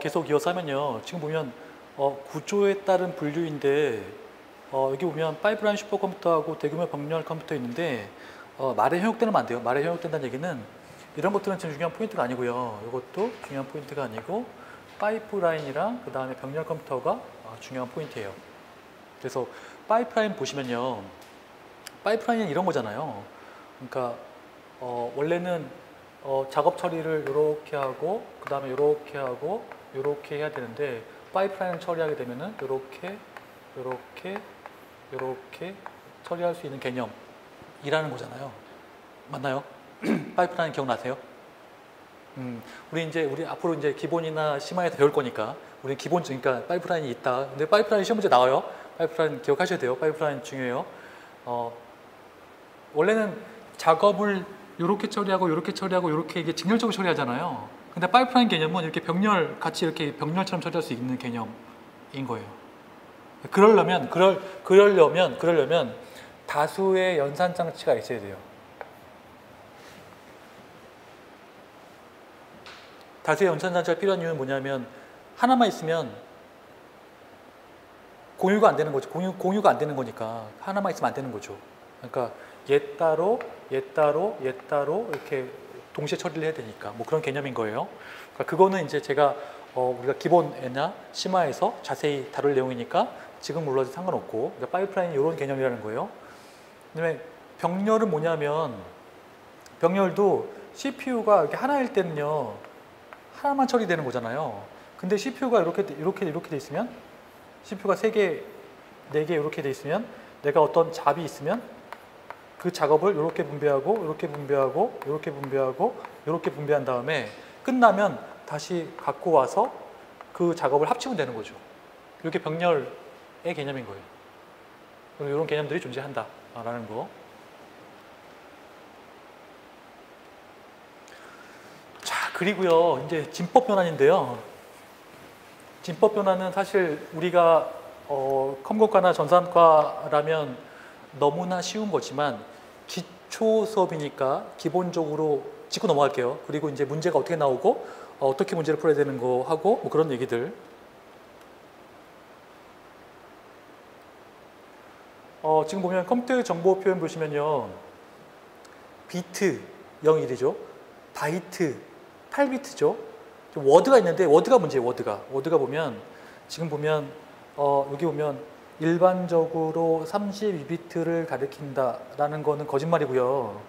계속 이어서 하면요. 지금 보면 구조에 따른 분류인데 여기 보면 파이프라인 슈퍼컴퓨터하고 대규모 병렬 컴퓨터 있는데 말에 현혹되면 안 돼요. 말에 현혹된다는 얘기는 이런 것들은 지금 중요한 포인트가 아니고요. 이것도 중요한 포인트가 아니고 파이프라인이랑 그 다음에 병렬 컴퓨터가 중요한 포인트예요. 그래서 파이프라인 보시면요. 파이프라인은 이런 거잖아요. 그러니까 원래는 작업 처리를 이렇게 하고 그 다음에 이렇게 하고 이렇게 해야 되는데 파이프라인 처리하게 되면은 이렇게 처리할 수 있는 개념이라는 거잖아요. 맞나요? 파이프라인 기억나세요? 우리 앞으로 이제 기본이나 심화에서 배울 거니까 우리 기본 그러니까 파이프라인이 있다. 근데 파이프라인 시험 문제 나와요. 파이프라인 기억하셔야 돼요. 파이프라인 중요해요. 원래는 작업을 이렇게 처리하고 이렇게 이게 직렬적으로 처리하잖아요. 근데 파이프라인 개념은 이렇게 병렬 같이 이렇게 병렬처럼 처리할 수 있는 개념인 거예요. 그러려면 다수의 연산 장치가 있어야 돼요. 다수의 연산 장치가 필요한 이유는 뭐냐면 하나만 있으면 공유가 안 되는 거죠. 공유가 안 되는 거니까 하나만 있으면 안 되는 거죠. 그러니까 얘 따로 이렇게 동시에 처리를 해야 되니까 뭐 그런 개념인 거예요. 그러니까 그거는 이제 제가 우리가 기본이나 심화에서 자세히 다룰 내용이니까 지금 몰라도 상관없고 그러니까 파이프라인이 이런 개념이라는 거예요. 그다음에 병렬은 뭐냐면 병렬도 CPU가 이렇게 하나일 때는요 하나만 처리되는 거잖아요. 근데 CPU가 이렇게 돼 있으면 CPU가 3개, 4개 이렇게 돼 있으면 내가 어떤 잡이 있으면 그 작업을 이렇게 분배하고 이렇게 분배한 다음에 끝나면 다시 갖고 와서 그 작업을 합치면 되는 거죠. 이렇게 병렬의 개념인 거예요. 이런 개념들이 존재한다라는 거. 자, 그리고요, 이제 진법 변환인데요. 진법 변환은 사실 우리가 컴공과나 전산과라면 너무나 쉬운 거지만 기초 수업이니까 기본적으로 짚고 넘어갈게요. 그리고 이제 문제가 어떻게 나오고 어떻게 문제를 풀어야 되는 거 하고 뭐 그런 얘기들. 지금 보면 컴퓨터의 정보 표현 보시면요. 비트 0, 1이죠. 바이트 8비트죠. 워드가 있는데 워드가 문제예요. 워드가 보면 지금 보면 여기 보면 일반적으로 32비트를 가리킨다라는 거는 거짓말이고요.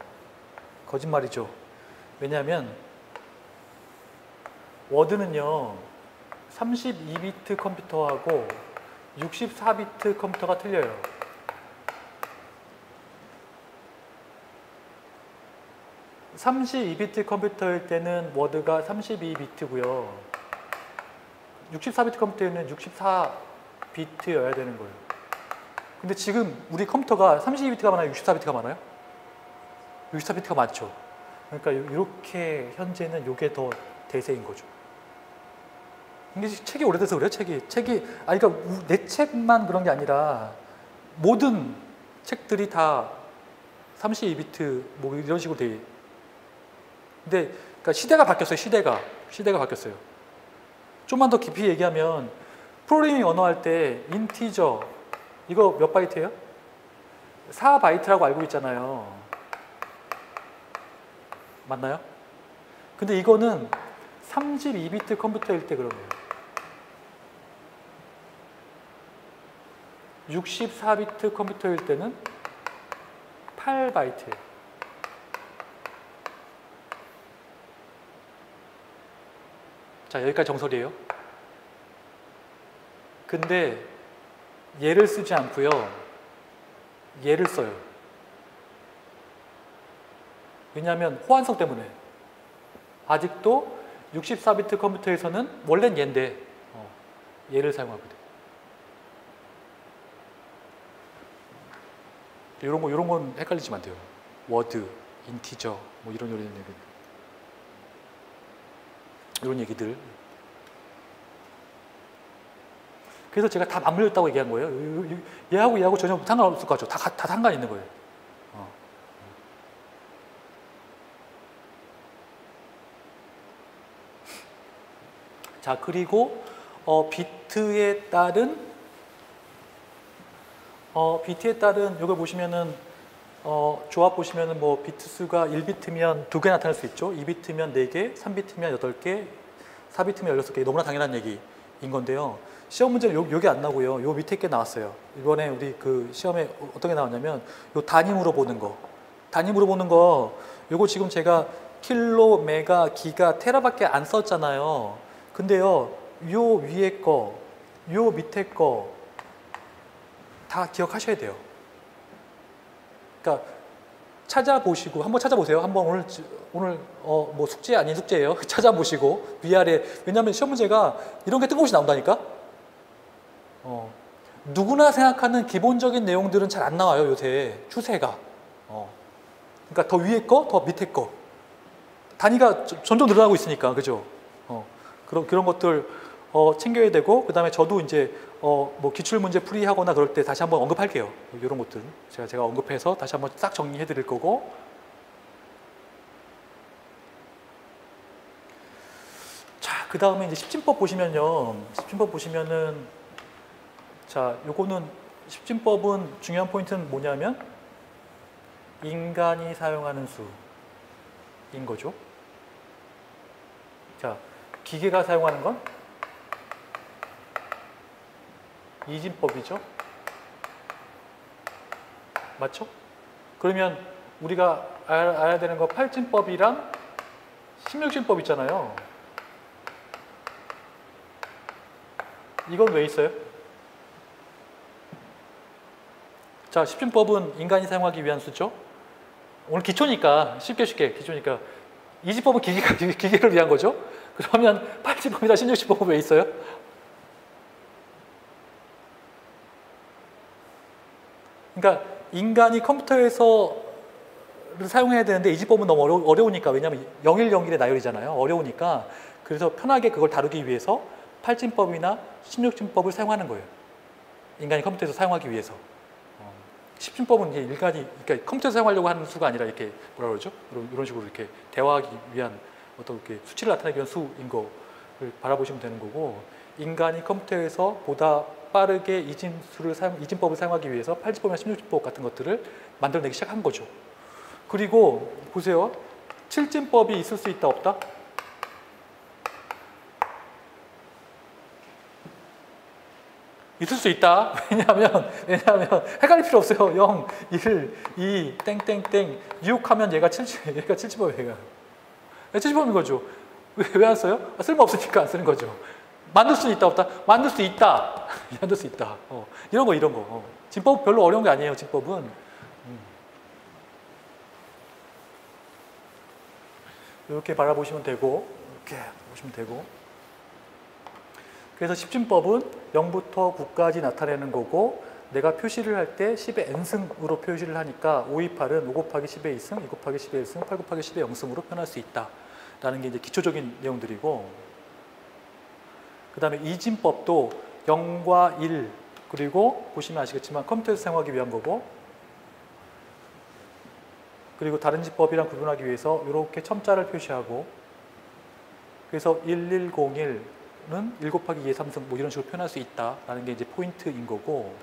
거짓말이죠. 왜냐하면 워드는요 32비트 컴퓨터하고 64비트 컴퓨터가 틀려요. (32비트) 컴퓨터일 때는 워드가 32비트고요. 64비트 컴퓨터에는 64비트여야 되는 거예요. 근데 지금 우리 컴퓨터가 32비트가 많아요? 64비트가 많아요? 64비트가 많죠. 그러니까 이렇게 현재는 이게 더 대세인 거죠. 근데 책이 오래돼서 그래요? 그러니까 내 책만 그런 게 아니라 모든 책들이 다 32비트 뭐 이런 식으로 돼. 근데 그러니까 시대가 바뀌었어요. 시대가 바뀌었어요. 좀만 더 깊이 얘기하면 프로그래밍 언어 할 때 인티저 이거 몇 바이트예요? 4바이트라고 알고 있잖아요. 맞나요? 근데 이거는 32비트 컴퓨터일 때 그런 거예요. 64비트 컴퓨터일 때는 8바이트예요. 자, 여기까지 정설이에요. 근데 얘를 쓰지 않고요. 얘를 써요. 왜냐하면 호환성 때문에. 아직도 64비트 컴퓨터에서는 원래는 얘인데 얘를 사용하거든요. 이런 건 헷갈리시면 안 돼요. 워드, 인티저, 뭐 이런 얘기들. 그래서 제가 다 맞물렸다고 얘기한 거예요. 얘하고 전혀 상관없을 것 같죠. 다 상관 있는 거예요. 자, 그리고 비트에 따른 이걸 보시면은 조합 보시면은 뭐 비트 수가 1비트면 2개 나타날 수 있죠. 2비트면 4개, 3비트면 8개, 4비트면 16개. 너무나 당연한 얘기인 건데요. 시험 문제는 요게 안 나오고요. 요 밑에 게 나왔어요. 이번에 우리 그 시험에 어떤 게 나왔냐면 요 단위로 보는 거. 단위로 보는 거 요거 지금 제가 킬로, 메가, 기가, 테라밖에 안 썼잖아요. 근데요. 요 위에 거, 요 밑에 거 다 기억하셔야 돼요. 그러니까 찾아보시고 한번 찾아보세요. 한번 오늘 뭐 숙제 아닌 숙제예요. 찾아보시고 위아래. 왜냐하면 시험 문제가 이런 게 뜬금없이 나온다니까. 누구나 생각하는 기본적인 내용들은 잘 안 나와요. 요새 추세가. 그러니까 더 위에 거, 더 밑에 거. 단위가 점점 늘어나고 있으니까, 그죠? 그런 것들 챙겨야 되고, 그 다음에 저도 이제 뭐 기출 문제 풀이하거나 그럴 때 다시 한번 언급할게요. 이런 것들 제가 언급해서 다시 한번 싹 정리해 드릴 거고. 자, 그 다음에 이제 십진법 보시면요. 십진법 보시면은 자, 요거는 십진법은 중요한 포인트는 뭐냐면 인간이 사용하는 수인 거죠. 자, 기계가 사용하는 건 이진법이죠. 맞죠? 그러면 우리가 알아야 되는 거 8진법이랑 16진법 있잖아요. 이건 왜 있어요? 자, 10진법은 인간이 사용하기 위한 수죠. 오늘 기초니까 쉽게 기초니까 이진법은 기계를 위한 거죠. 그러면 8진법이나 16진법은 왜 있어요? 그러니까 인간이 컴퓨터에서 사용해야 되는데 이진법은 너무 어려우니까. 왜냐하면 0101의 나열이잖아요. 어려우니까. 그래서 편하게 그걸 다루기 위해서 8진법이나 16진법을 사용하는 거예요. 인간이 컴퓨터에서 사용하기 위해서. 10진법은 이제 인간이 그러니까 컴퓨터에서 사용하려고 하는 수가 아니라 이렇게 뭐라 그러죠? 이런 식으로 이렇게 대화하기 위한 어떤 이렇게 수치를 나타내기 위한 수인 거를 바라보시면 되는 거고, 인간이 컴퓨터에서 보다 빠르게 이진법을 사용하기 위해서 8진법이나 16진법 같은 것들을 만들어내기 시작한 거죠. 그리고 보세요. 7진법이 있을 수 있다 없다? 있을 수 있다. 왜냐하면 헷갈릴 필요 없어요. 0, 1, 2, 땡땡땡 6 하면 얘가 7진법이에요. 얘가 7진법인 거죠. 왜 안 써요? 쓸모없으니까 안 쓰는 거죠. 만들 수 있다 없다? 만들 수 있다. 만들 수 있다. 이런 거. 진법 별로 어려운 게 아니에요. 진법은. 이렇게 바라보시면 되고, 이렇게 보시면 되고. 그래서 10진법은 0부터 9까지 나타내는 거고, 내가 표시를 할 때 10의 n승으로 표시를 하니까 528은 5 곱하기 10의 2승, 2 곱하기 10의 1승, 8 곱하기 10의 0승으로 표현할 수 있다. 라는 게 이제 기초적인 내용들이고, 그 다음에 이진법도 0과 1, 그리고 보시면 아시겠지만 컴퓨터에서 사용하기 위한 거고, 그리고 다른 진법이랑 구분하기 위해서 이렇게 첨자를 표시하고, 그래서 1101은 1 곱하기 2의 3승 뭐 이런 식으로 표현할 수 있다라는 게 이제 포인트인 거고.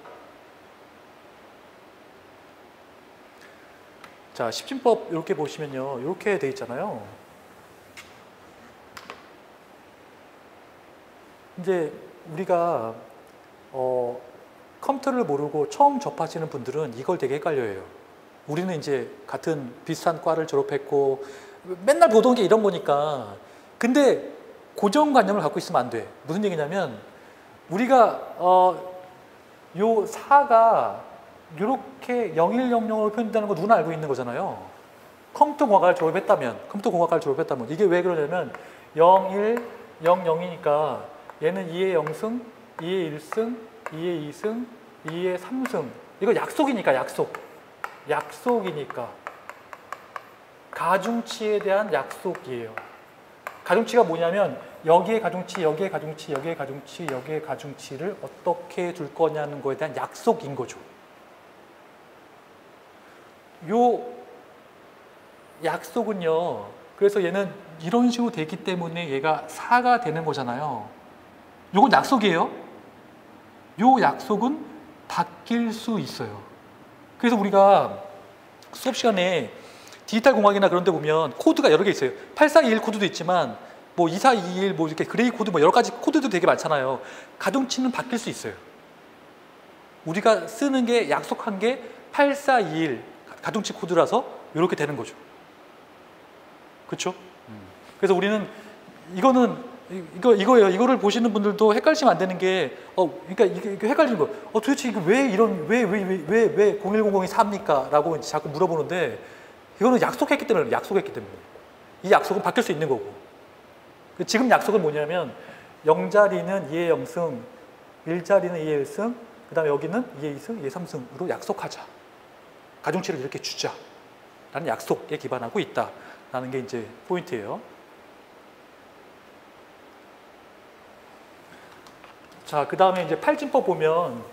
자, 10진법 이렇게 보시면요. 이렇게 돼 있잖아요. 이제 우리가 컴퓨터를 모르고 처음 접하시는 분들은 이걸 되게 헷갈려해요. 우리는 이제 같은 비슷한 과를 졸업했고 맨날 보던 게 이런 거니까. 근데 고정관념을 갖고 있으면 안 돼. 무슨 얘기냐면 우리가 요 4가 이렇게 0100으로 표현된다는 거 누구나 알고 있는 거잖아요. 컴퓨터공학과를 졸업했다면 이게 왜 그러냐면 0100이니까 얘는 2의 0승, 2의 1승, 2의 2승, 2의 3승. 이거 약속이니까 약속이니까 가중치에 대한 약속이에요. 가중치가 뭐냐면 여기에 가중치, 여기에 가중치, 여기에 가중치, 여기에 가중치를 어떻게 둘 거냐는 거에 대한 약속인 거죠. 요 약속은요, 그래서 얘는 이런 식으로 되기 때문에 얘가 4가 되는 거잖아요. 요건 약속이에요. 요 약속은 바뀔 수 있어요. 그래서 우리가 수업 시간에 디지털 공학이나 그런 데 보면 코드가 여러 개 있어요. 8421 코드도 있지만 뭐 2421 뭐 이렇게 그레이 코드 뭐 여러 가지 코드도 되게 많잖아요. 가중치는 바뀔 수 있어요. 우리가 쓰는 게 약속한 게 8421 가중치 코드라서 이렇게 되는 거죠. 그렇죠? 그래서 우리는 이거예요. 이거를 보시는 분들도 헷갈리시면 안 되는 게 그러니까 이게 헷갈리는 거. 도대체 이거 왜 0100이 4입니까? 라고 자꾸 물어보는데 이거는 약속했기 때문에 이 약속은 바뀔 수 있는 거고. 지금 약속은 뭐냐면 0자리는 2의 0승, 1자리는 2의 1승, 그 다음에 여기는 2의 2승, 2의 3승으로 약속하자. 가중치를 이렇게 주자. 라는 약속에 기반하고 있다라는 게 이제 포인트예요. 자, 그 다음에 이제 팔진법 보면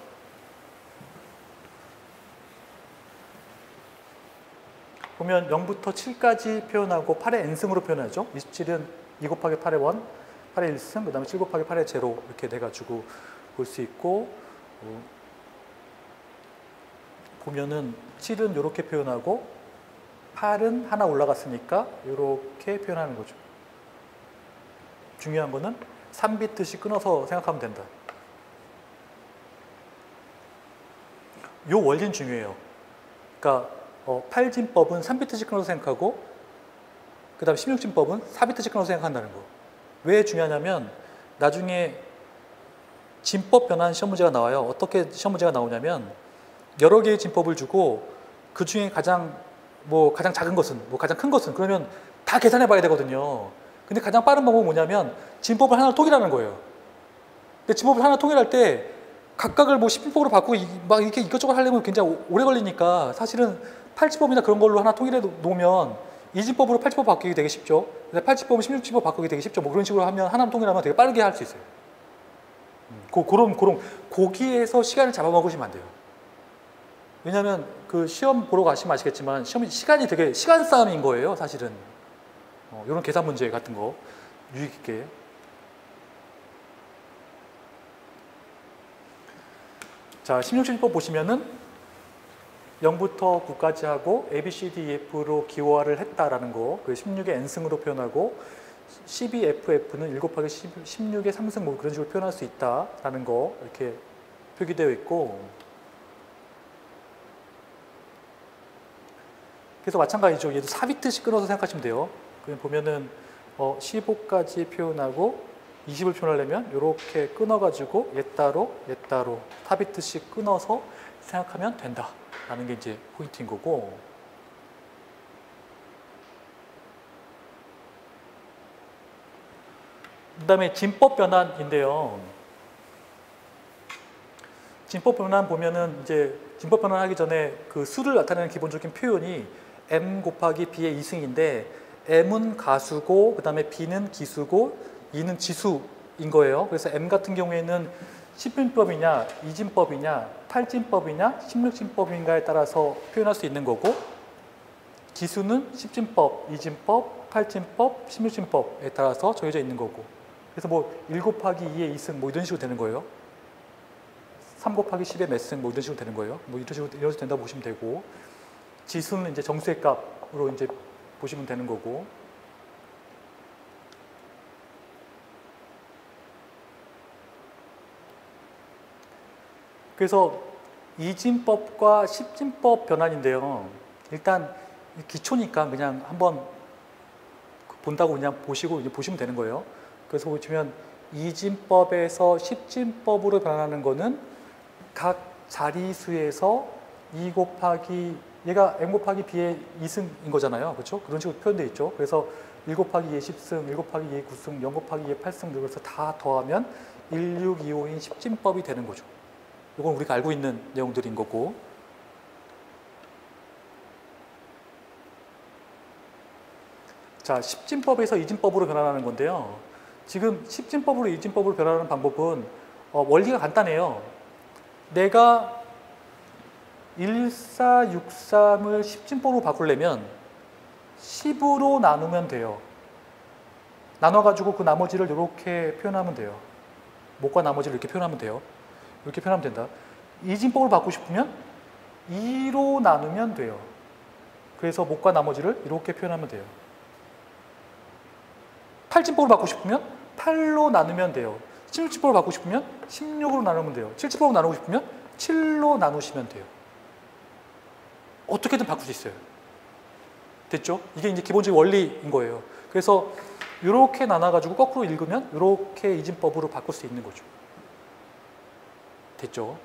보면 0부터 7까지 표현하고 8의 n승으로 표현하죠. 27은 2 곱하기 8의 1, 8의 1승, 그 다음에 7 곱하기 8의 제로 이렇게 돼가지고 볼 수 있고 보면은 7은 이렇게 표현하고 8은 하나 올라갔으니까 이렇게 표현하는 거죠. 중요한 거는 3비트씩 끊어서 생각하면 된다. 요 원리는 중요해요. 그러니까 8진법은 3비트씩 끊어서 생각하고 그 다음에 16진법은 4비트씩 끊어서 생각한다는 거. 왜 중요하냐면 나중에 진법 변환 시험 문제가 나와요. 어떻게 시험 문제가 나오냐면 여러 개의 진법을 주고 그 중에 가장 작은 것은 가장 큰 것은 그러면 다 계산해 봐야 되거든요. 근데 가장 빠른 방법은 뭐냐면 진법을 하나로 통일하는 거예요. 근데 진법을 하나 통일할 때 각각을 10진법으로 바꾸고 막 이렇게 이것저것 하려면 굉장히 오래 걸리니까 사실은 8진법이나 그런 걸로 하나 통일해 놓으면 2진법으로 8진법 바꾸기 되게 쉽죠. 8진법을 16진법 바꾸기 되게 쉽죠. 뭐 그런 식으로 하면 하나 통일하면 되게 빠르게 할 수 있어요. 거기에서 시간을 잡아먹으시면 안 돼요. 왜냐하면 그 시험 보러 가시면 아시겠지만 시간이 되게 시간 싸움인 거예요. 사실은 이런 계산 문제 같은 거 유익 있게. 자, 16진법 보시면은 0부터 9까지 하고 A, B, C, D, E, F로 기호화를 했다라는 거. 그 16의 n승으로 표현하고 12FF는 1 곱하기 16의 3승 뭐 그런 식으로 표현할 수 있다라는 거 이렇게 표기되어 있고, 그래서 마찬가지죠. 얘도 4비트씩 끊어서 생각하시면 돼요. 그냥 보면은 15까지 표현하고 20을 표현하려면 이렇게 끊어가지고 얘 따로 4비트씩 끊어서 생각하면 된다라는 게 이제 포인트인 거고. 그 다음에 진법 변환인데요. 진법 변환 보면은 이제 진법 변환하기 전에 그 수를 나타내는 기본적인 표현이 m 곱하기 b의 2승인데 m은 가수고 그 다음에 b는 기수고 2는 지수인 거예요. 그래서 m 같은 경우에는 10진법이냐 2진법이냐 8진법이냐 16진법인가에 따라서 표현할 수 있는 거고, 기수는 10진법, 2진법, 8진법, 16진법에 따라서 정해져 있는 거고, 그래서 1 곱하기 2의 2승 뭐 이런 식으로 되는 거예요. 3 곱하기 10의 몇 승 뭐 이런 식으로 되는 거예요. 뭐 이런 식으로 된다고 보시면 되고, 지수는 이제 정수의 값으로 이제 보시면 되는 거고. 그래서 2진법과 10진법 변환인데요. 일단 기초니까 그냥 한번 본다고 그냥 보시면 되는 거예요. 그래서 보시면 2진법에서 10진법으로 변환하는 거는 각 자리수에서 2 곱하기 얘가 m 곱하기 b의 2승인 거잖아요. 그렇죠? 그런 식으로 표현되어 있죠. 그래서 1 곱하기 2의 10승, 1 곱하기 2의 9승, 0 곱하기 2의 8승 그래서 다 더하면 1625인 10진법이 되는 거죠. 이건 우리가 알고 있는 내용들인 거고. 자, 10진법에서 2진법으로 변환하는 건데요. 지금 10진법으로 2진법으로 변환하는 방법은 원리가 간단해요. 내가 1463을 10진법으로 바꾸려면 10으로 나누면 돼요. 나눠가지고 그 나머지를 이렇게 표현하면 돼요. 목과 나머지를 이렇게 표현하면 돼요. 이렇게 표현하면 된다. 이진법을 받고 싶으면 2로 나누면 돼요. 그래서 목과 나머지를 이렇게 표현하면 돼요. 8진법을 받고 싶으면 8로 나누면 돼요. 16진법을 받고 싶으면 16으로 나누면 돼요. 7진법을 나누고 싶으면 7로 나누시면 돼요. 어떻게든 바꿀 수 있어요. 됐죠? 이게 이제 기본적인 원리인 거예요. 그래서 이렇게 나눠가지고 거꾸로 읽으면 이렇게 이진법으로 바꿀 수 있는 거죠. 됐죠?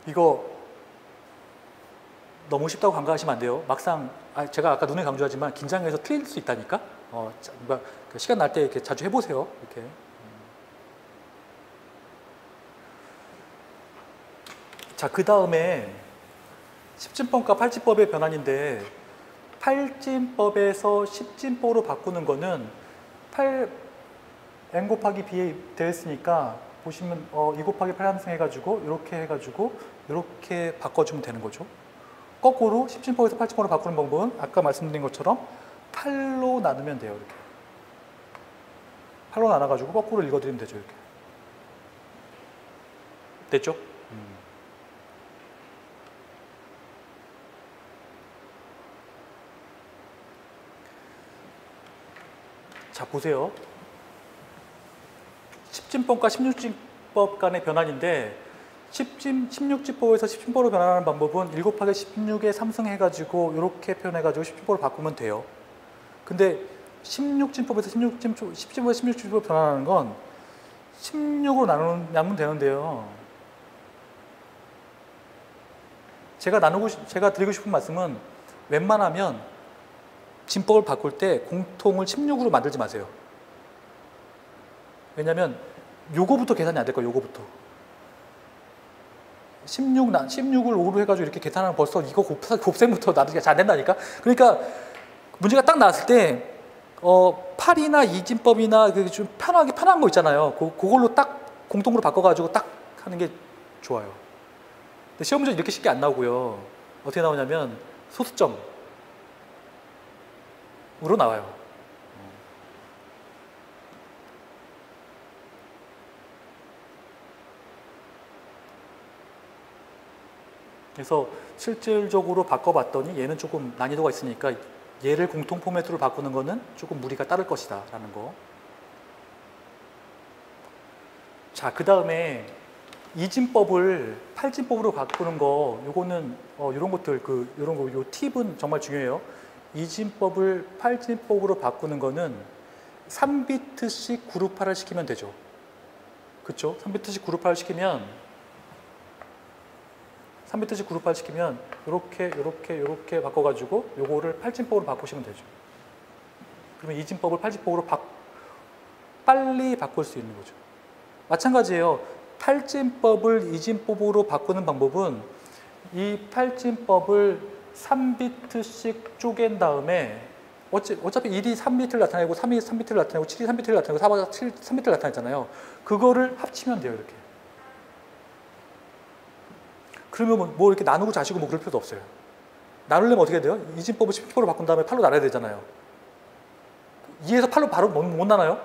이거 너무 쉽다고 간과하시면 안 돼요. 막상 제가 아까 눈에 강조하지만 긴장해서 틀릴 수 있다니까. 시간 날 때 이렇게 자주 해보세요. 이렇게. 자, 그 다음에 10진법과 8진법의 변환인데 8진법에서 10진법으로 바꾸는 거는 8n 곱하기 b에 되어 있으니까 보시면 2 곱하기 8 함수해가지고 이렇게 바꿔주면 되는 거죠. 거꾸로 10진법에서 8진법으로 바꾸는 방법은 아까 말씀드린 것처럼 8로 나누면 돼요. 이렇게 8로 나눠가지고 거꾸로 읽어드리면 되죠. 이렇게 됐죠? 자, 보세요. 10진법과 16진법 간의 변환인데 16진법에서 10진법으로 변환하는 방법은 1 곱하기 16에 3승 해가지고 이렇게 표현해가지고 10진법으로 바꾸면 돼요. 근데 16진법에서 16진법으로 변환하는 건 16으로 나누면 되는데요. 제가 드리고 싶은 말씀은 웬만하면 진법을 바꿀 때 공통을 16으로 만들지 마세요. 왜냐면 요거부터 계산이 안 될 거예요. 요거부터 16을 5로 해가지고 이렇게 계산하면 벌써 이거 곱셈부터 나누기가 잘 안 된다니까. 그러니까 문제가 딱 나왔을 때 8이나 이진법이나 좀 편한 거 있잖아요. 그걸로 딱 공통으로 바꿔가지고 딱 하는 게 좋아요. 근데 시험 문제 이렇게 쉽게 안 나오고요. 어떻게 나오냐면 소수점 으로 나와요. 그래서 실질적으로 바꿔봤더니 얘는 조금 난이도가 있으니까 얘를 공통 포맷으로 바꾸는 거는 조금 무리가 따를 것이다 라는 거. 자, 그 다음에 이진법을 8진법으로 바꾸는 거, 요거는 이런 것들 요 팁은 정말 중요해요. 이진법을 8진법으로 바꾸는 거는 3비트씩 그룹화를 시키면 되죠. 그렇죠? 3비트씩 그룹화를 시키면 이렇게 바꿔가지고 요거를 8진법으로 바꾸시면 되죠. 그러면 이진법을 8진법으로 빨리 바꿀 수 있는 거죠. 마찬가지예요. 8진법을 이진법으로 바꾸는 방법은 이 8진법을 3비트씩 쪼갠 다음에 어차피 1이 3비트를 나타내고 3이 3비트를 나타내고 7이 3비트를 나타내고 4가 3비트를 나타냈잖아요. 그거를 합치면 돼요. 이렇게. 그러면 뭐 이렇게 나누고 자시고 뭐 그럴 필요도 없어요. 나누려면 어떻게 돼요? 이진법을 10%로 바꾼 다음에 8로 나눠야 되잖아요. 2에서 8로 바로 못 나눠요?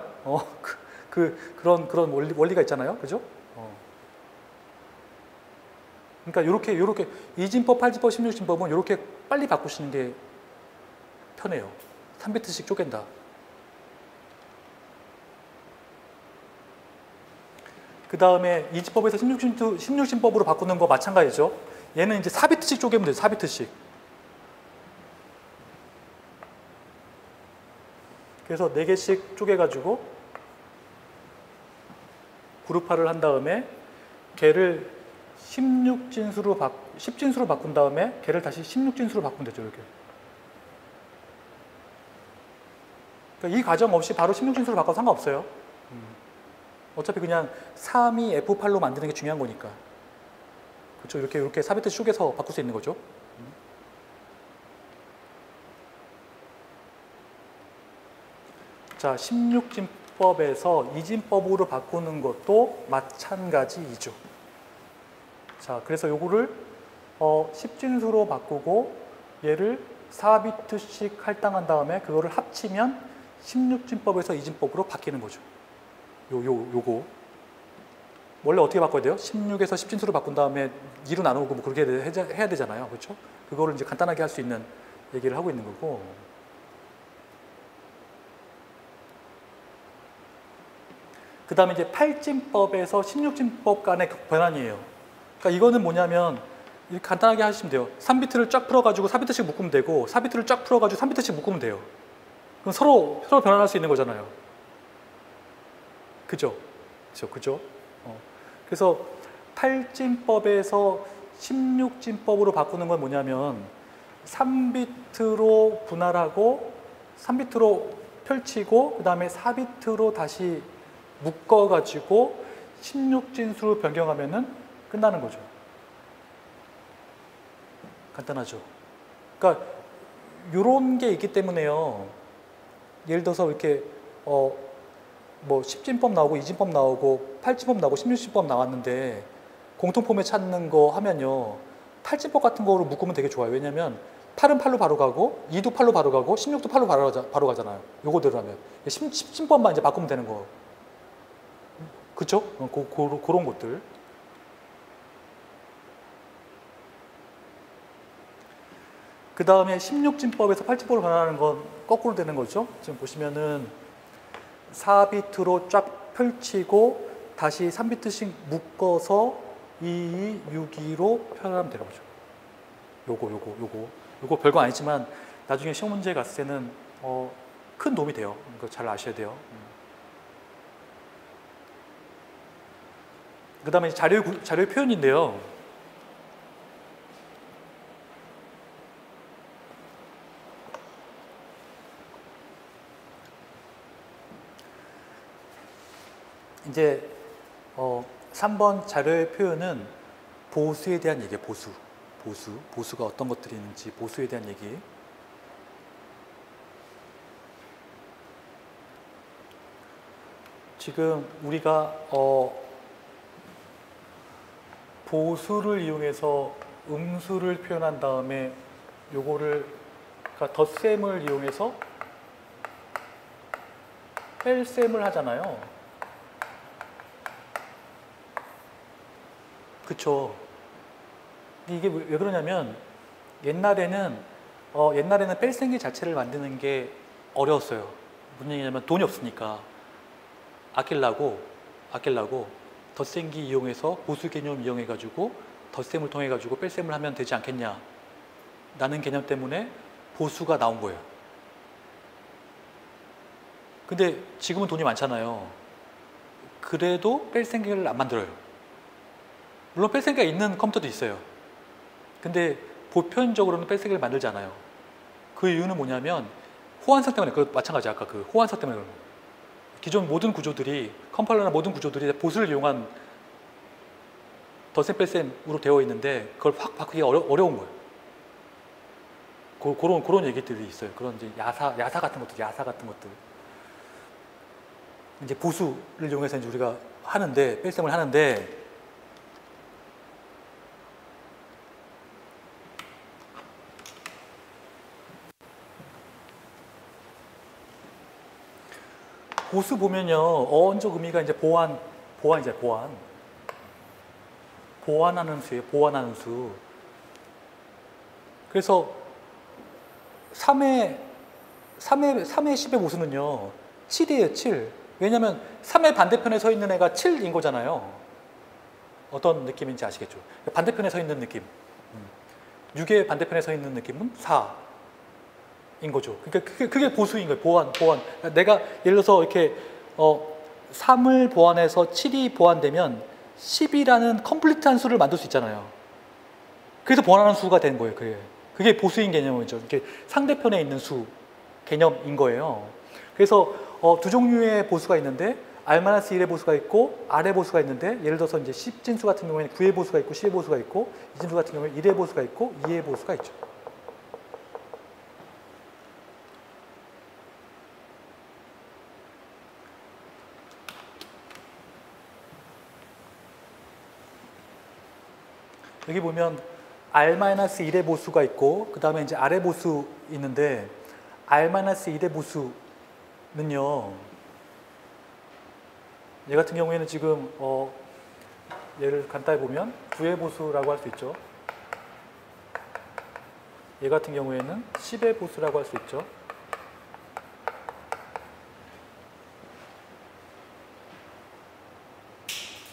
그런 원리가 있잖아요. 그죠? 그러니까 이렇게 이진법, 8진법, 16진법은 이렇게 빨리 바꾸시는 게 편해요. 3비트씩 쪼갠다. 그 다음에 이진법에서 16진법으로 바꾸는 거 마찬가지죠. 얘는 이제 4비트씩 쪼개면 돼요. 4비트씩. 그래서 4개씩 쪼개가지고 그룹화를 한 다음에 걔를 10진수로 바꾼 다음에 걔를 다시 16진수로 바꾸면 되죠. 이렇게. 그러니까 이 과정 없이 바로 16진수로 바꿔도 상관없어요. 어차피 그냥 3이 F8로 만드는 게 중요한 거니까. 그렇죠? 이렇게 4비트 쪼개서 바꿀 수 있는 거죠. 자, 16진법에서 이진법으로 바꾸는 것도 마찬가지이죠. 자, 그래서 요거를 10진수로 바꾸고 얘를 4비트씩 할당한 다음에 그거를 합치면 16진법에서 2진법으로 바뀌는 거죠. 요거. 원래 어떻게 바꿔야 돼요? 16에서 10진수로 바꾼 다음에 2로 나누고 뭐 그렇게 해야 되잖아요. 그렇죠? 그거를 이제 간단하게 할 수 있는 얘기를 하고 있는 거고. 그 다음에 이제 8진법에서 16진법 간의 변환이에요. 그러니까 이거는 뭐냐면 이렇게 간단하게 하시면 돼요. 3비트를 쫙 풀어가지고 4비트씩 묶으면 되고 4비트를 쫙 풀어가지고 3비트씩 묶으면 돼요. 그럼 서로 변환할 수 있는 거잖아요. 그죠? 그죠? 그래서 8진법에서 16진법으로 바꾸는 건 뭐냐면 3비트로 분할하고 3비트로 펼치고 그 다음에 4비트로 다시 묶어가지고 16진수로 변경하면은 끝나는 거죠. 간단하죠. 그러니까 이런 게 있기 때문에요. 예를 들어서 이렇게 뭐 10진법 나오고 2진법 나오고 8진법 나오고 16진법 나왔는데 공통포맷 찾는 거 하면요. 8진법 같은 거로 묶으면 되게 좋아요. 왜냐면 8은 8로 바로 가고 2도 8로 바로 가고 16도 8로 바로 가잖아요. 요거대로 하면 10진법만 이제 바꾸면 되는 거. 그쵸? 그런 것들. 그 다음에 16진법에서 8진법으로 변하는 건 거꾸로 되는 거죠. 지금 보시면은 4비트로 쫙 펼치고 다시 3비트씩 묶어서 2262로 표현하면 되는 거죠. 요거 별거 아니지만 나중에 시험 문제 갔을 때는 큰 도움이 돼요. 이거 잘 아셔야 돼요. 그 다음에 자료의 표현인데요. 이제 3번 자료의 표현은 보수에 대한 얘기예요. 보수가 어떤 것들이 있는지 보수에 대한 얘기. 지금 우리가 보수를 이용해서 음수를 표현한 다음에 요거를 그러니까 덧셈을 이용해서 뺄셈을 하잖아요. 그쵸? 이게 왜 그러냐면 옛날에는 뺄셈기 자체를 만드는 게 어려웠어요. 무슨 얘기냐면 돈이 없으니까 아끼려고 덧셈기 이용해서 보수 개념 이용해 가지고 덧셈을 통해 가지고 뺄셈을 하면 되지 않겠냐 라는 개념 때문에 보수가 나온 거예요. 근데 지금은 돈이 많잖아요. 그래도 뺄셈기를 안 만들어요. 물론 뺄셈기가 있는 컴퓨터도 있어요. 근데 보편적으로는 뺄셈기를 만들지 않아요. 그 이유는 뭐냐면 호환성 때문에, 그 마찬가지 아까 그 호환성 때문에 그런 거예요. 기존 모든 구조들이, 컴파일러나 모든 구조들이 보수를 이용한 덧셈 뺄셈으로 되어 있는데 그걸 확 바꾸기가 어려운 거예요. 그런 얘기들이 있어요. 그런 이제 야사 같은 것들. 이제 보수를 이용해서 이제 우리가 하는데, 뺄셈을 하는데, 보수 보면요, 어원적 의미가 이제 보완하는 수예요. 보완하는 수. 그래서 3의 10의 보수는요, 7이에요, 7. 왜냐면 3의 반대편에 서 있는 애가 7인 거잖아요. 어떤 느낌인지 아시겠죠? 반대편에 서 있는 느낌. 6의 반대편에 서 있는 느낌은 4인 거죠. 그러니까 그게 보수인 거예요. 보완. 내가 예를 들어서 이렇게 3을 보완해서 7이 보완되면 10이라는 컴플리트한 수를 만들 수 있잖아요. 그래서 보완하는 수가 되는 거예요. 그게 보수인 개념이죠. 이렇게 상대편에 있는 수 개념인 거예요. 그래서 두 종류의 보수가 있는데 R-1의 보수가 있고 R의 보수가 있는데, 예를 들어서 이제 10진수 같은 경우에는 9의 보수가 있고 10의 보수가 있고, 2진수 같은 경우에 1의 보수가 있고 2의 보수가 있죠. 여기 보면 R-1의 보수가 있고 그 다음에 이제 R의 보수 있는데 R-1의 보수는요. 얘 같은 경우에는 지금 얘를 간단히 보면 9의 보수라고 할 수 있죠. 얘 같은 경우에는 10의 보수라고 할 수 있죠.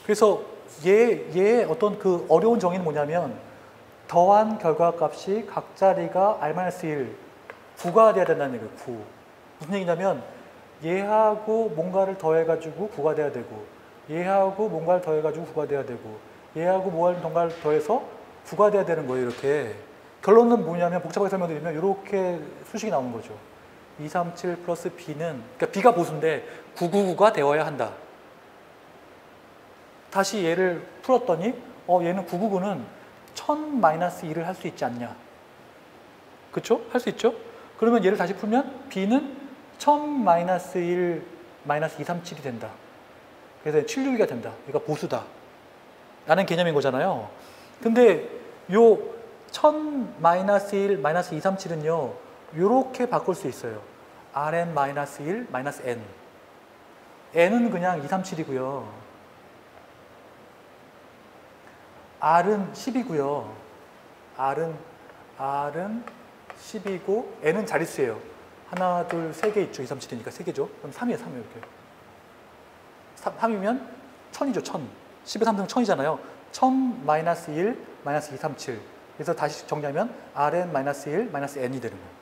그래서 얘의 어떤 그 어려운 정의는 뭐냐면 더한 결과값이 각 자리가 R-1 9가 돼야 된다는 얘기예요. 9. 무슨 얘기냐면 얘하고 뭔가를 더해가지고 9가 돼야 되고 얘하고 뭔가를 더해가지고 9가 돼야 되고 얘하고 뭔가를 더해서 9가 돼야 되는 거예요. 이렇게. 결론은 뭐냐면 복잡하게 설명드리면 이렇게 수식이 나오는 거죠. 237 플러스 b는 그러니까 b가 보수인데 999가 되어야 한다. 다시 얘를 풀었더니 얘는 999는 1000-1을 할 수 있지 않냐. 그쵸? 할 수 있죠? 그러면 얘를 다시 풀면 b는 1000-1 237이 된다. 그래서 762가 된다. 그러니까 보수다. 라는 개념인 거잖아요. 근데 요 1000-1 237은요. 요렇게 바꿀 수 있어요. Rn-1 -n. n은 그냥 237이고요. R은 10이고요. R은 10이고 n은 자릿수예요. 하나, 둘, 세 개 있죠. 2, 3, 7이니까 세 개죠. 그럼 3이에요. 3이에요. 이렇게. 3이면 1000이죠. 1000. 10의 3승 1000이잖아요. 1000-1 237. 그래서 다시 정리하면 Rn-1 -n이 되는 거예요.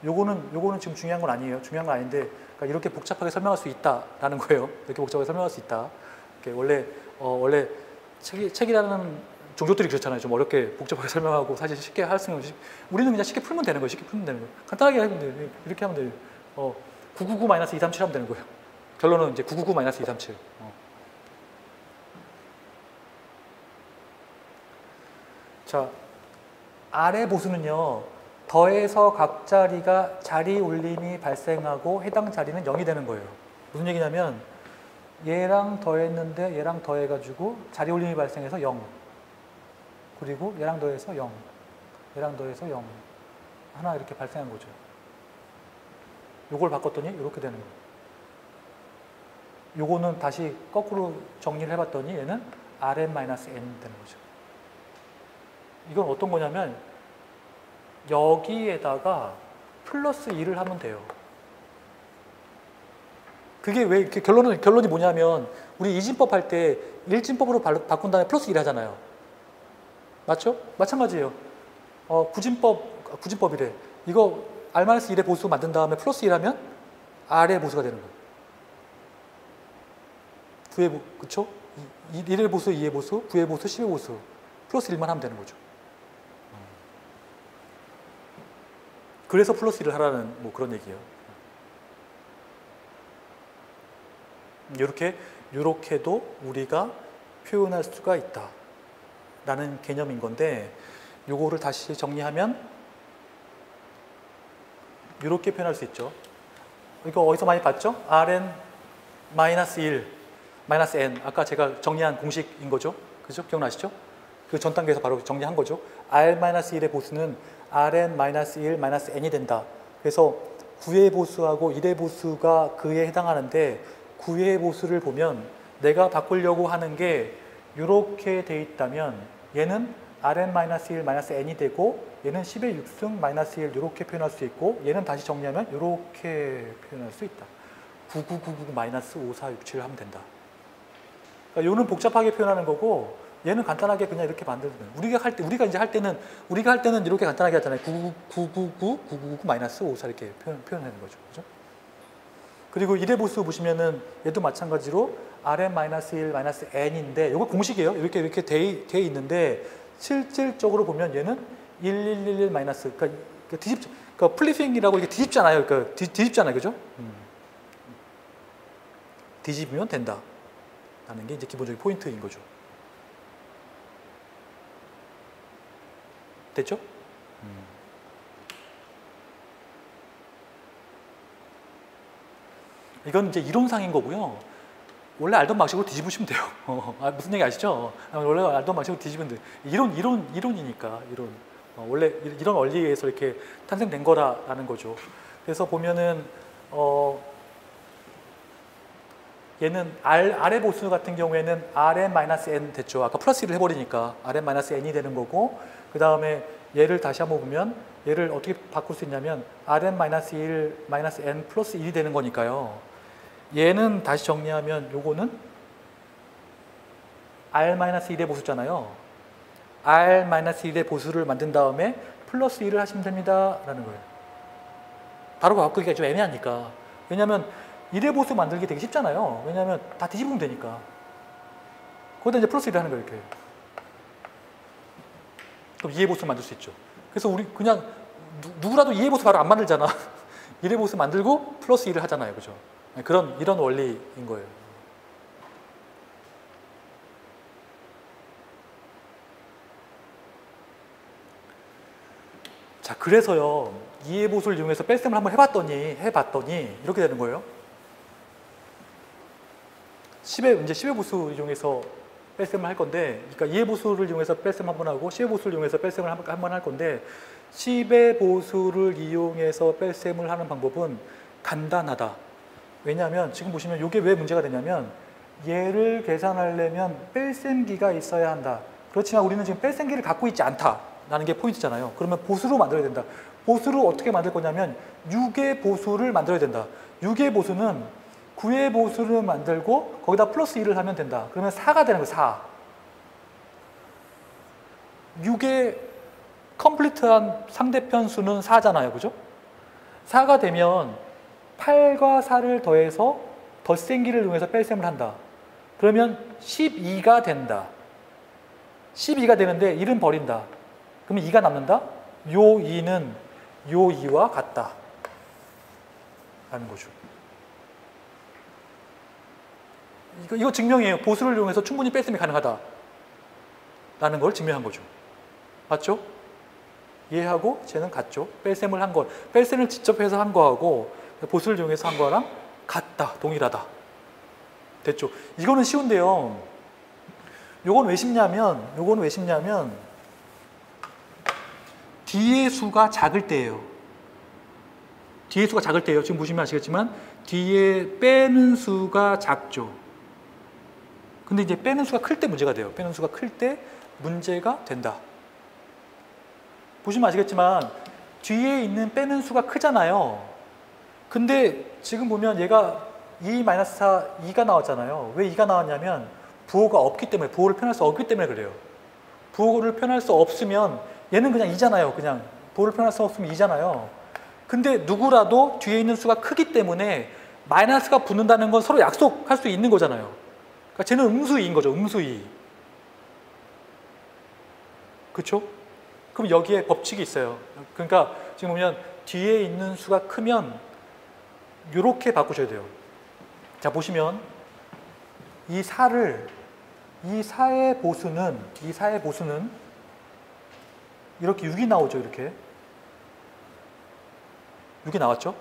요거는 지금 중요한 건 아니에요. 중요한 건 아닌데 그러니까 이렇게 복잡하게 설명할 수 있다라는 거예요. 이렇게 복잡하게 설명할 수 있다. 이렇게 원래 책이라는 종족들이 그렇잖아요. 좀 어렵게 복잡하게 설명하고 사실 쉽게 할 수는 우리는 그냥 쉽게 풀면 되는 거예요. 쉽게 풀면 되는 거예요. 간단하게 하면 돼요. 이렇게 하면 돼요. 999-237 하면 되는 거예요. 결론은 이제 999-237. 자, R의 보수는요. 더해서 각 자리가 자리 올림이 발생하고 해당 자리는 0이 되는 거예요. 무슨 얘기냐면 얘랑 더했는데 얘랑 더해가지고 자리 올림이 발생해서 0. 그리고 얘랑 더해서 0. 얘랑 더해서 0. 하나 이렇게 발생한 거죠. 요걸 바꿨더니 이렇게 되는 거예요. 요거는 다시 거꾸로 정리를 해봤더니 얘는 Rn-n 되는 거죠. 이건 어떤 거냐면 여기에다가 플러스 2를 하면 돼요. 그게 왜 이렇게 결론이 뭐냐면 우리 이진법 할 때 1진법으로 바꾼 다음에 플러스 1 하잖아요. 맞죠? 마찬가지예요. 구진법이래. 이거 R-1의 보수 만든 다음에 플러스 1 하면 R의 보수가 되는 거예요. 그쵸? 1의 보수, 2의 보수, 9의 보수, 10의 보수. 플러스 1만 하면 되는 거죠. 그래서 플러스 1을 하라는 뭐 그런 얘기예요. 요렇게도 우리가 표현할 수가 있다. 라는 개념인 건데 요거를 다시 정리하면 이렇게 표현할 수 있죠. 이거 어디서 많이 봤죠? Rn-1 -n 아까 제가 정리한 공식인 거죠. 그죠? 기억나시죠? 그 전 단계에서 바로 정리한 거죠. R-1의 보수는 Rn-1 -n이 된다. 그래서 9의 보수하고 1의 보수가 그에 해당하는데 9의 보수를 보면 내가 바꾸려고 하는 게 이렇게 돼 있다면 얘는 Rn-1 -n이 되고 얘는 10의 6승 -1 이렇게 표현할 수 있고 얘는 다시 정리하면 이렇게 표현할 수 있다. 9999 -5467 하면 된다. 그러니까 얘는 복잡하게 표현하는 거고 얘는 간단하게 그냥 이렇게 만들면 우리가 할 때는 이렇게 간단하게 하잖아요. 999 -54 이렇게 표현하는 거죠. 그죠? 그리고 1의 보수 보시면은 얘도 마찬가지로 Rn-1 -n인데 이거 공식이에요. 이렇게 돼 있는데 실질적으로 보면 얘는 1111 마이너스 그러니까 플리핑이라고 이렇게 뒤집잖아요. 그러니까 뒤집잖아요. 그죠? 뒤집으면 된다. 라는 게 이제 기본적인 포인트인 거죠. 됐죠? 이건 이제 이론상인 거고요. 원래 알던 방식으로 뒤집으시면 돼요. 무슨 얘기 아시죠? 원래 알던 방식으로 뒤집으면 돼요. 이론이니까, 이론. 원래 이런 원리에 의해서 이렇게 탄생된 거라는 거죠. 그래서 보면은, 얘는 R의 보수 같은 경우에는 Rn-n 됐죠. 아까 플러스 1을 해버리니까 Rn-n이 되는 거고, 그 다음에 얘를 다시 한번 보면 얘를 어떻게 바꿀 수 있냐면 Rn-1, -n 플러스 1이 되는 거니까요. 얘는 다시 정리하면 요거는 R-1의 보수잖아요. R-1의 보수를 만든 다음에 플러스 1을 하시면 됩니다. 라는 거예요. 바로 바꾸기가 좀 애매하니까. 왜냐면 1의 보수 만들기 되게 쉽잖아요. 왜냐면 다 뒤집으면 되니까. 거기다 이제 플러스 1을 하는 거예요. 이렇게. 그럼 2의 보수를 만들 수 있죠. 그래서 우리 그냥 누구라도 2의 보수 바로 안 만들잖아. 1의 보수 만들고 플러스 1을 하잖아요. 그죠? 이런 원리인 거예요. 자, 그래서요. 2의 보수를 이용해서 뺄셈을 한번 해봤더니 이렇게 되는 거예요. 10의 보수 이용해서 뺄셈을 할 건데, 그러니까 2의 보수를 이용해서 뺄셈 한번 하고 10의 보수를 이용해서 뺄셈을 한번 할 건데, 10의 보수를 이용해서 뺄셈을 하는 방법은 간단하다. 왜냐하면 지금 보시면 이게 왜 문제가 되냐면 얘를 계산하려면 뺄셈기가 있어야 한다. 그렇지만 우리는 지금 뺄셈기를 갖고 있지 않다라는 게 포인트잖아요. 그러면 보수로 만들어야 된다. 보수를 어떻게 만들 거냐면 6의 보수를 만들어야 된다. 6의 보수는 9의 보수를 만들고 거기다 플러스 1을 하면 된다. 그러면 4가 되는 거예요. 4. 6의 컴플리트한 상대편 수는 4잖아요. 그죠? 4가 되면 8과 4를 더해서 덧셈기를 이용해서 뺄셈을 한다. 그러면 12가 된다. 12가 되는데 1은 버린다. 그러면 2가 남는다. 요 2는 요 2와 같다. 라는 거죠. 이거 증명이에요. 보수를 이용해서 충분히 뺄셈이 가능하다. 라는 걸 증명한 거죠. 맞죠? 얘하고 쟤는 같죠. 뺄셈을 한 거, 뺄셈을 직접 해서 한 거하고 보수를 이용해서 한 거랑 같다, 동일하다. 됐죠? 이거는 쉬운데요. 요건 왜 쉽냐면 뒤의 수가 작을 때예요. 뒤의 수가 작을 때예요. 지금 보시면 아시겠지만 뒤에 빼는 수가 작죠. 근데 이제 빼는 수가 클 때 문제가 돼요. 빼는 수가 클 때 문제가 된다. 보시면 아시겠지만 뒤에 있는 빼는 수가 크잖아요. 근데 지금 보면 얘가 2-4, 2가 나왔잖아요. 왜 2가 나왔냐면 부호가 없기 때문에, 부호를 표현할 수 없기 때문에 그래요. 부호를 표현할 수 없으면 얘는 그냥 2잖아요. 그냥 부호를 표현할 수 없으면 2잖아요. 근데 누구라도 뒤에 있는 수가 크기 때문에 마이너스가 붙는다는 건 서로 약속할 수 있는 거잖아요. 그러니까 쟤는 음수2인 거죠. 음수2. 그렇죠? 그럼 여기에 법칙이 있어요. 그러니까 지금 보면 뒤에 있는 수가 크면 이렇게 바꾸셔야 돼요. 자, 보시면 이 4의 보수는 이렇게 6이 나오죠. 이렇게 6이 나왔죠.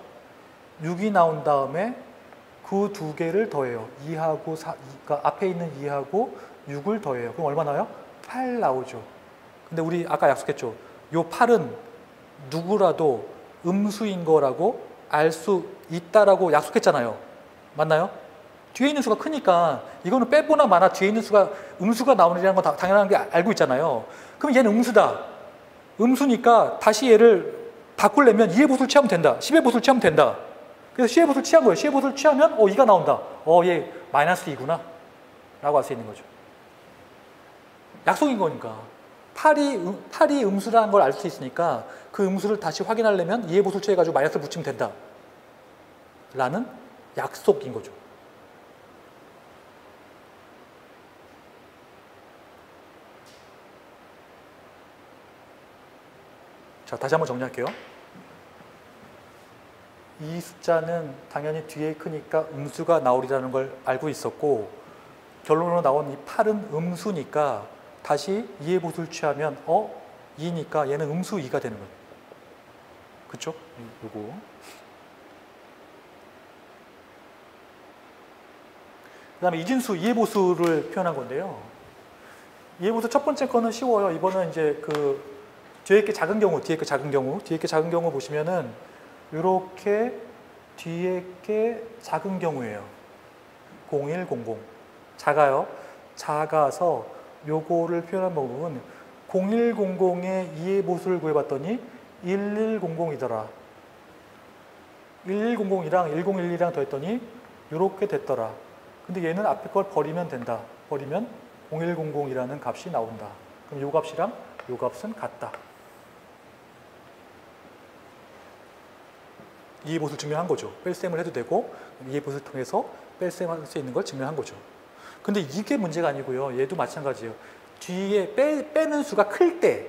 6이 나온 다음에 그 두 개를 더해요. 2하고 4, 그러니까 앞에 있는 2하고 6을 더해요. 그럼 얼마 나와요? 8 나오죠. 근데 우리 아까 약속했죠. 요 8은 누구라도 음수인 거라고 알 수 있다라고 약속했잖아요. 맞나요? 뒤에 있는 수가 크니까 이거는 빼보나 마나 뒤에 있는 수가 음수가 나오느라는 건 당연한 게 알고 있잖아요. 그럼 얘는 음수다. 음수니까 다시 얘를 바꾸려면 2의 보수를 취하면 된다. 10의 보수를 취하면 된다. 그래서 10의 보수를 취한 거예요. 10의 보수를 취하면 2가 나온다. 얘 마이너스 2구나 라고 할 수 있는 거죠. 약속인 거니까. 8이 음수라는 걸 알 수 있으니까 그 음수를 다시 확인하려면 2의 보수를 취해가지고 마이너스를 붙이면 된다. 라는 약속인 거죠. 자, 다시 한번 정리할게요. 이 숫자는 당연히 뒤에 크니까 음수가 나오리라는 걸 알고 있었고 결론으로 나온 이 8은 음수니까 다시 2의 보수를 취하면 2니까 얘는 음수 2가 되는 거예요. 그쵸? 요거. 그 다음에 이진수, 이해보수를 표현한 건데요. 이해보수 첫 번째 거는 쉬워요. 이번은 이제 그 뒤에 게 작은 경우, 뒤에 게 작은 경우 보시면은 이렇게 뒤에 게 작은 경우예요. 0100. 작아요. 작아서 요거를 표현한 방법은 0100의 이해보수를 구해봤더니 1100이더라. 1100이랑 1012랑 더했더니 이렇게 됐더라. 근데 얘는 앞에 걸 버리면 된다. 버리면 0100이라는 값이 나온다. 그럼 요 값이랑 요 값은 같다. 이해보수를 증명한 거죠. 뺄셈을 해도 되고 이해보수를 통해서 뺄셈할 수 있는 걸 증명한 거죠. 근데 이게 문제가 아니고요. 얘도 마찬가지예요. 뒤에 빼는 수가 클 때,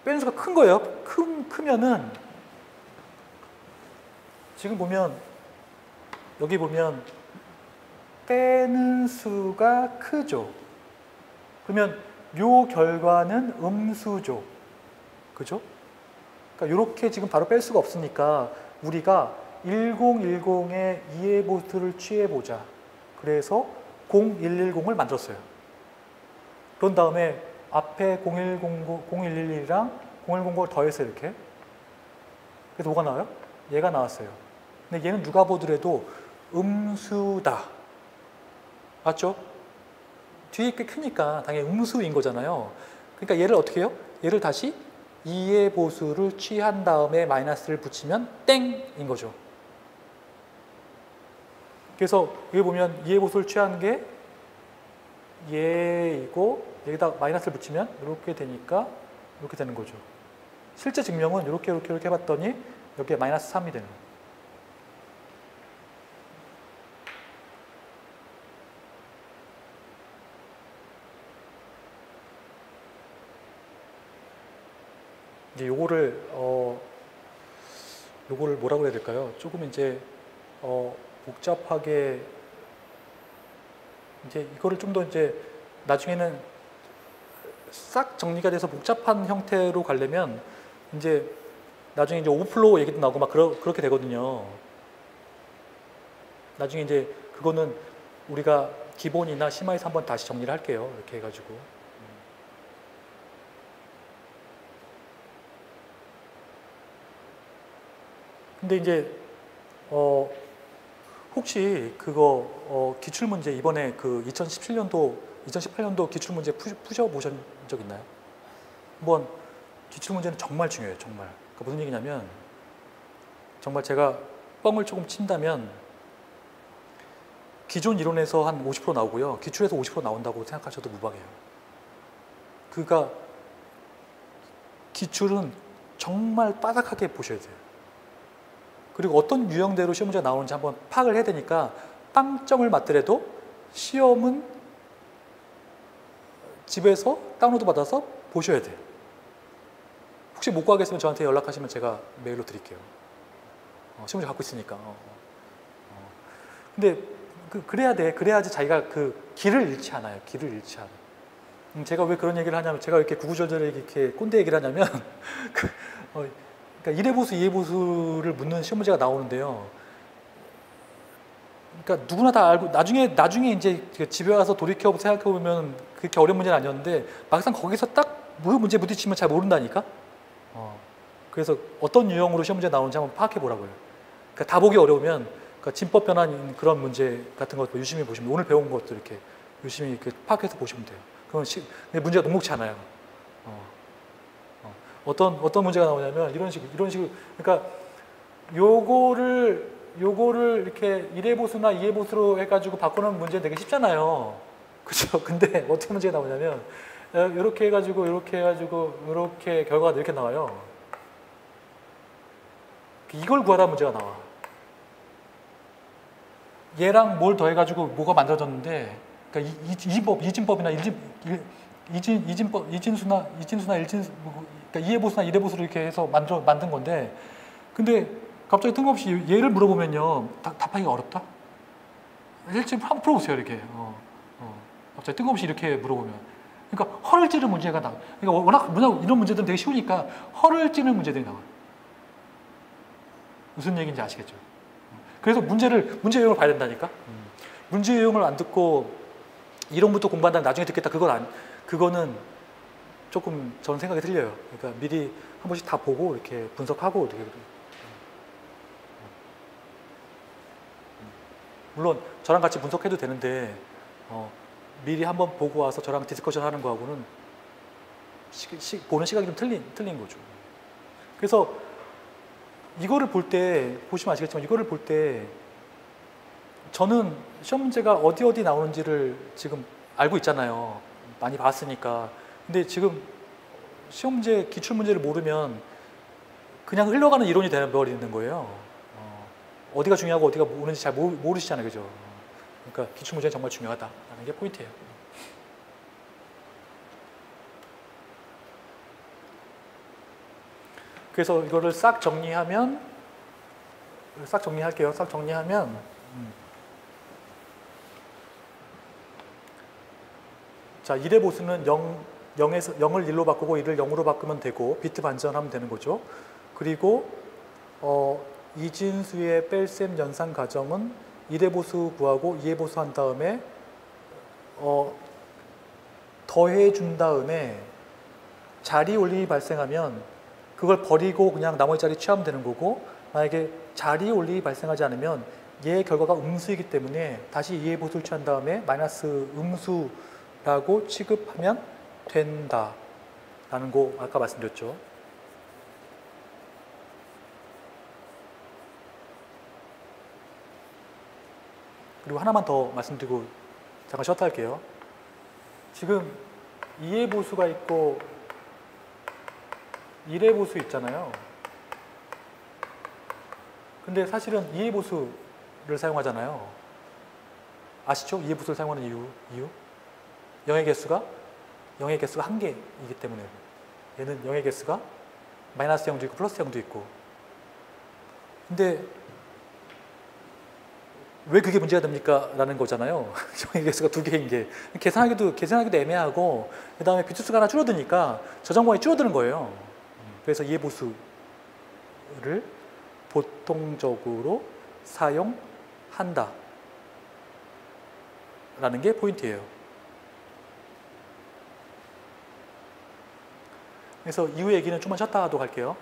빼는 수가 큰 거예요. 크면은 지금 보면 여기 보면 빼는 수가 크죠. 그러면 요 결과는 음수죠. 그죠? 그러니까 이렇게 지금 바로 뺄 수가 없으니까 우리가 1010의 이해보수를 취해보자. 그래서 0110을 만들었어요. 그런 다음에 앞에 0111이랑 0100을 더해서 이렇게. 그래서 뭐가 나와요? 얘가 나왔어요. 근데 얘는 누가 보더라도 음수다. 맞죠? 뒤에 꽤 크니까 당연히 음수인 거잖아요. 그러니까 얘를 어떻게 해요? 얘를 다시 이해보수를 취한 다음에 마이너스를 붙이면 땡인 거죠. 그래서 여기 보면 이해보수를 취한 게 얘이고 여기다 마이너스를 붙이면 이렇게 되니까 이렇게 되는 거죠. 실제 증명은 이렇게 해봤더니 여기에 마이너스 3이 되는 거예요. 이제 요거를 뭐라고 해야 될까요? 조금 이제 복잡하게 이제 이거를 좀 더 이제 나중에는 싹 정리가 돼서 복잡한 형태로 가려면 이제 나중에 이제 오버플로우 얘기도 나오고 막 그렇게 되거든요. 나중에 이제 그거는 우리가 기본이나 심화에서 한번 다시 정리를 할게요. 이렇게 해가지고. 근데 이제 혹시 그거 기출문제 이번에 그 2018년도 기출문제 푸셔보신 적 있나요? 한번 기출문제는 정말 중요해요. 정말. 그러니까 무슨 얘기냐면 정말 제가 뻥을 조금 친다면 기존 이론에서 한 50% 나오고요. 기출에서 50% 나온다고 생각하셔도 무방해요. 그러니까 기출은 정말 빠삭하게 보셔야 돼요. 그리고 어떤 유형대로 시험 문제가 나오는지 한번 파악을 해야 되니까 빵점을 맞더라도 시험은 집에서 다운로드 받아서 보셔야 돼요. 혹시 못 구하겠으면 저한테 연락하시면 제가 메일로 드릴게요. 시험 문제 갖고 있으니까. 근데 그래야 돼. 그래야지 자기가 그 길을 잃지 않아요. 길을 잃지 않아요. 제가 왜 그런 얘기를 하냐면 제가 이렇게 구구절절하게 이렇게 꼰대 얘기를 하냐면 그러니까 1회 보수, 2회 보수를 묻는 시험 문제가 나오는데요. 그러니까 누구나 다 알고 나중에 이제 집에 와서 돌이켜 생각해 보면 그렇게 어려운 문제는 아니었는데 막상 거기서 딱 그 문제 부딪히면 잘 모른다니까. 그래서 어떤 유형으로 시험 문제 나오는지 한번 파악해 보라고요. 그러니까 다 보기 어려우면 그러니까 진법 변환 그런 문제 같은 것도 유심히 보시면 오늘 배운 것도 이렇게 유심히 파악해서 보시면 돼요. 그러면 문제가 녹록치 않아요. 어떤 문제가 나오냐면 이런 식으로 그러니까 요거를 이렇게 1회 보수나 2회 보수로 해가지고 바꾸는 문제는 되게 쉽잖아요. 그렇죠? 근데 어떤 문제가 나오냐면 이렇게 해가지고 이렇게 결과가 이렇게 나와요. 이걸 구하라 문제가 나와. 얘랑 뭘 더해가지고 뭐가 만들어졌는데, 그러니까 이진법이나 이진수나 그러니까 2회 보수나 1회 보수를 이렇게 해서 만든 건데, 근데 갑자기 뜬금없이 얘를 물어보면요, 답하기가 어렵다. 일찍 한번 풀어보세요, 이렇게. 갑자기 뜬금없이 이렇게 물어보면. 그러니까 허를 찌르는 문제가 나와. 그러니까 워낙 이런 문제들은 되게 쉬우니까 허를 찌르는 문제들이 나와요. 무슨 얘기인지 아시겠죠? 그래서 문제 유형을 봐야 된다니까. 문제 유형을 안 듣고 이론부터 공부한다 나중에 듣겠다 그거는 조금 저는 생각이 틀려요. 그러니까 미리 한 번씩 다 보고 이렇게 분석하고 이렇게. 물론 저랑 같이 분석해도 되는데 미리 한번 보고 와서 저랑 디스커션 하는 거하고는 보는 시각이 좀 틀린 거죠. 그래서 이거를 볼 때 보시면 아시겠지만 이거를 볼 때 저는 시험 문제가 어디 나오는지를 지금 알고 있잖아요. 많이 봤으니까. 근데 지금 시험 문제 기출 문제를 모르면 그냥 흘러가는 이론이 되어버리는 거예요. 어디가 중요하고 어디가 오는지 잘 모르시잖아요, 그죠? 그러니까 기출 문제는 정말 중요하다라는 게 포인트예요. 그래서 이거를 싹 정리하면 싹 정리할게요. 싹 정리하면 자, 1의 보수는 0을 1로 바꾸고 1을 0으로 바꾸면 되고 비트 반전하면 되는 거죠. 그리고 이진수의 뺄셈 연산 과정은 1의 보수 구하고 2의 보수 한 다음에 더해 준 다음에 자리 올림이 발생하면 그걸 버리고 그냥 나머지 자리 취하면 되는 거고, 만약에 자리 올림이 발생하지 않으면 얘의 결과가 음수이기 때문에 다시 2의 보수를 취한 다음에 마이너스 음수라고 취급하면 된다 라는 거 아까 말씀드렸죠. 그리고 하나만 더 말씀드리고 잠깐 쉬었다 할게요. 지금 2의 보수가 있고 1의 보수 있잖아요. 근데 사실은 2의 보수를 사용하잖아요. 아시죠? 2의 보수를 사용하는 이유? 0의 개수가 1개이기 때문에. 얘는 0의 개수가 마이너스 0도 있고 플러스 0도 있고. 근데 왜 그게 문제가 됩니까? 라는 거잖아요. 0의 개수가 2개인 게. 계산하기도 애매하고, 그 다음에 비트수가 하나 줄어드니까 저장공간이 줄어드는 거예요. 그래서 2의 보수를 보통적으로 사용한다 라는 게 포인트예요. 그래서 이후 얘기는 좀만 쉬었다 하도록 할게요.